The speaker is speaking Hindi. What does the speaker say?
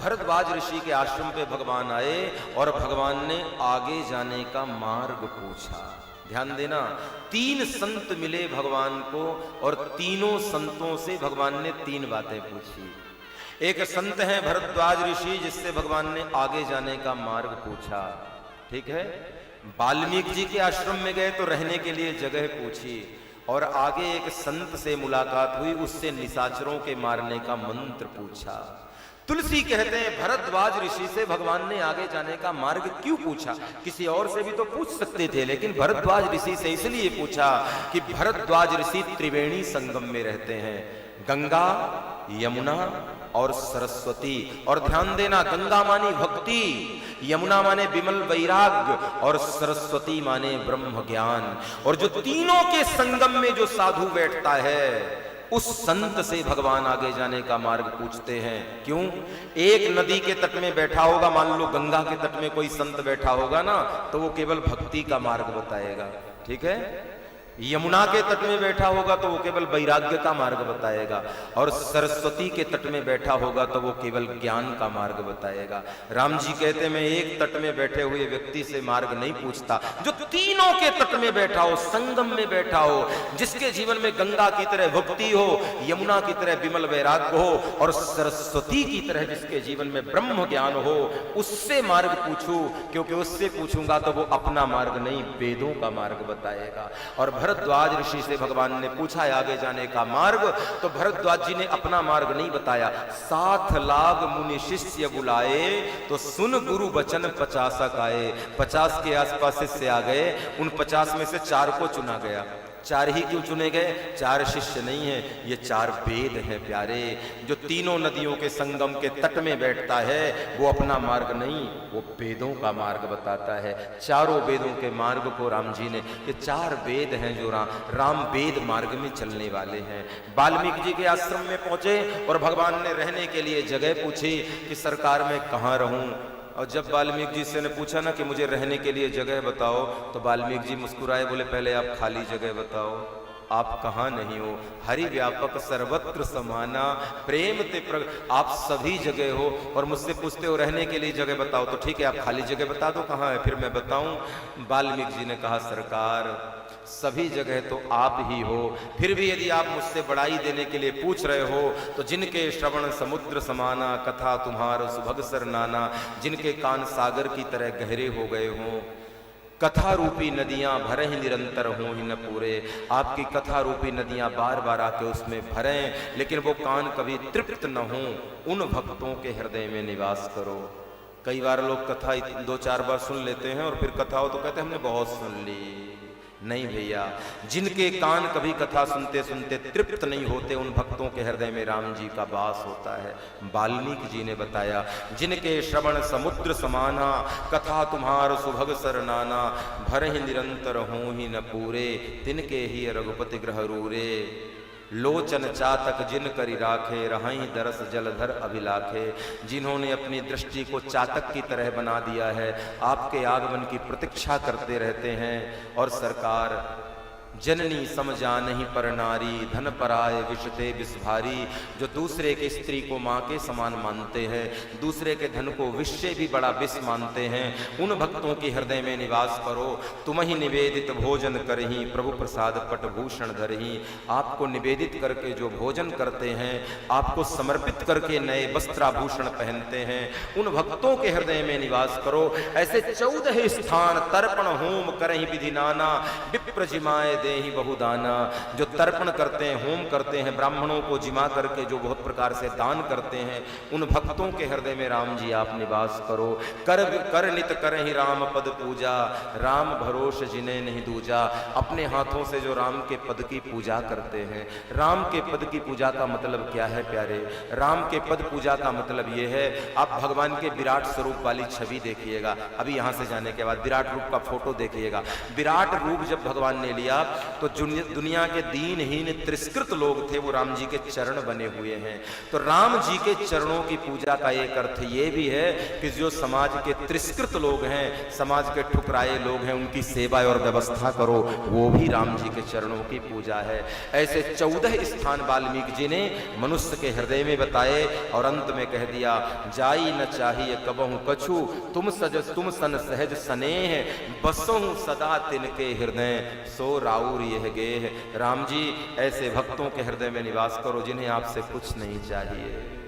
भरद्वाज ऋषि के आश्रम पे भगवान आए और भगवान ने आगे जाने का मार्ग पूछा। ध्यान देना, 3 संत मिले भगवान को और तीनों संतों से भगवान ने 3 बातें पूछी। एक संत है भरद्वाज ऋषि, जिससे भगवान ने आगे जाने का मार्ग पूछा। ठीक है। वाल्मीकि जी के आश्रम में गए तो रहने के लिए जगह पूछी, और आगे एक संत से मुलाकात हुई, उससे निशाचरों के मारने का मंत्र पूछा। तुलसी कहते हैं भरद्वाज ऋषि से भगवान ने आगे जाने का मार्ग क्यों पूछा? किसी और से भी तो पूछ सकते थे, लेकिन भरद्वाज ऋषि से इसलिए पूछा कि भरद्वाज ऋषि त्रिवेणी संगम में रहते हैं, गंगा, यमुना और सरस्वती। और ध्यान देना, गंगा माने भक्ति, यमुना माने विमल वैराग्य और सरस्वती माने ब्रह्म ज्ञान। और जो तीनों के संगम में जो साधु बैठता है, उस संत से भगवान आगे जाने का मार्ग पूछते हैं। क्यों? एक नदी के तट में बैठा होगा, मान लो गंगा के तट में कोई संत बैठा होगा ना, तो वो केवल भक्ति का मार्ग बताएगा। ठीक है। यमुना के तट में बैठा होगा तो वो केवल वैराग्य का मार्ग बताएगा, और सरस्वती के तट में बैठा होगा तो वो केवल ज्ञान का मार्ग बताएगा। राम जी कहते मैं एक तट में बैठे हुए व्यक्ति से मार्ग नहीं पूछता, जो तीनों के तट में बैठा हो, संगम में बैठा हो, जिसके जीवन में गंगा की तरह भक्ति हो, यमुना की तरह विमल वैराग्य हो, और सरस्वती की तरह जिसके जीवन में ब्रह्म ज्ञान हो, उससे मार्ग पूछूं, क्योंकि उससे पूछूंगा तो वो अपना मार्ग नहीं, वेदों का मार्ग बताएगा। और भरद्वाज ऋषि से भगवान ने पूछा आगे जाने का मार्ग, तो भरद्वाज जी ने अपना मार्ग नहीं बताया। 7 लाख मुनि शिष्य बुलाए, तो सुन गुरु वचन 50 आए। 50 के आसपास शिष्य आ गए, उन 50 में से 4 को चुना गया। 4 ही क्यों चुने गए? 4 शिष्य नहीं है, ये 4 वेद हैं प्यारे। जो तीनों नदियों के संगम के तट में बैठता है, वो अपना मार्ग नहीं, वो वेदों का मार्ग बताता है। चारों वेदों के मार्ग को राम जी ने, ये 4 वेद हैं जो राम वेद मार्ग में चलने वाले हैं। वाल्मीकि जी के आश्रम में पहुंचे और भगवान ने रहने के लिए जगह पूछी कि सरकार मैं कहाँ रहूं। और जब वाल्मीकि जी से ने पूछा ना कि मुझे रहने के लिए जगह बताओ, तो वाल्मीकि जी मुस्कुराए, बोले पहले आप खाली जगह बताओ, आप कहाँ नहीं हो। हरि व्यापक सर्वत्र समाना, प्रेम ते आप सभी जगह हो, और मुझसे पूछते हो रहने के लिए जगह बताओ, तो ठीक है आप खाली जगह बता दो कहाँ है, फिर मैं बताऊं। वाल्मीकि जी ने कहा सरकार सभी जगह तो आप ही हो, फिर भी यदि आप मुझसे बड़ाई देने के लिए पूछ रहे हो, तो जिनके श्रवण समुद्र समाना, कथा तुम्हार सुभग सर नाना, जिनके कान सागर की तरह गहरे हो गए हों, कथा रूपी नदियां भरे ही निरंतर हों ही न पूरे। आपकी कथा रूपी नदियां बार बार आके उसमें भरें, लेकिन वो कान कभी तृप्त न हों, उन भक्तों के हृदय में निवास करो। कई बार लोग कथा 2-4 बार सुन लेते हैं और फिर कथा हो तो कहते हैं हमने बहुत सुन ली। नहीं भैया, जिनके कान कभी कथा सुनते सुनते तृप्त नहीं होते, उन भक्तों के हृदय में राम जी का वास होता है। वाल्मीकि जी ने बताया जिनके श्रवण समुद्र समाना, कथा तुम्हार सुभग सर नाना, भर ही निरंतर हों ही न पूरे, तिनके ही रघुपति ग्रह रूरे। लोचन चातक जिन करी राखे, रहाई दरस जलधर अभिलाखे। जिन्होंने अपनी दृष्टि को चातक की तरह बना दिया है, आपके आगमन की प्रतीक्षा करते रहते हैं। और सरकार जननी समझा नहीं पर नारी, धन पराय विषते विष भारी। जो दूसरे के स्त्री को माँ के समान मानते हैं, दूसरे के धन को विष से भी बड़ा विष मानते हैं, उन भक्तों के हृदय में निवास करो। तुम ही निवेदित भोजन करही, प्रभु प्रसाद पट भूषण धरही। आपको निवेदित करके जो भोजन करते हैं, आपको समर्पित करके नए वस्त्राभूषण पहनते हैं, उन भक्तों के हृदय में निवास करो। ऐसे 14 स्थान तर्पण होम करही विधि नाना, विप्र जिमाए देहि बहुदाना। जो तर्पण करते हैं, होम करते हैं, ब्राह्मणों को जिमा करके जो बहुत प्रकार से दान करते हैं, उन भक्तों के हृदय में राम जी आप निवास करो। कर नित करहि राम पद पूजा, राम भरोस जिन्हें नहीं दूजा। अपने हाथों से जो राम के पद की पूजा करते हैं, राम के पद की पूजा का मतलब क्या है प्यारे? राम के पद पूजा का मतलब ये है, आप भगवान के विराट स्वरूप वाली छवि देखिएगा। अभी यहाँ से जाने के बाद विराट रूप का फोटो देखिएगा। विराट रूप जब भगवान ने लिया तो दुनिया के दीनहीन तिरस्कृत लोग थे, वो राम जी के चरण बने हुए हैं। तो राम जी के चरणों की पूजा का एक अर्थ ये भी है कि जो समाज के तिरस्कृत लोग हैं, समाज के ठुकराए लोग हैं, उनकी सेवा और व्यवस्था करो, वो भी राम जी के चरणों की पूजा है। ऐसे 14 स्थान वाल्मीकि जी ने मनुष्य के हृदय में बताए और अंत में कह दिया, जाई न चाहिए कबहु कछु, तुम सन सहज स्नेह, बसहु सदा तिनके हृदय, सो राउर यह गेह। राम जी ऐसे भक्तों के हृदय में निवास करो जिन्हें आपसे कुछ नहीं चाहिए।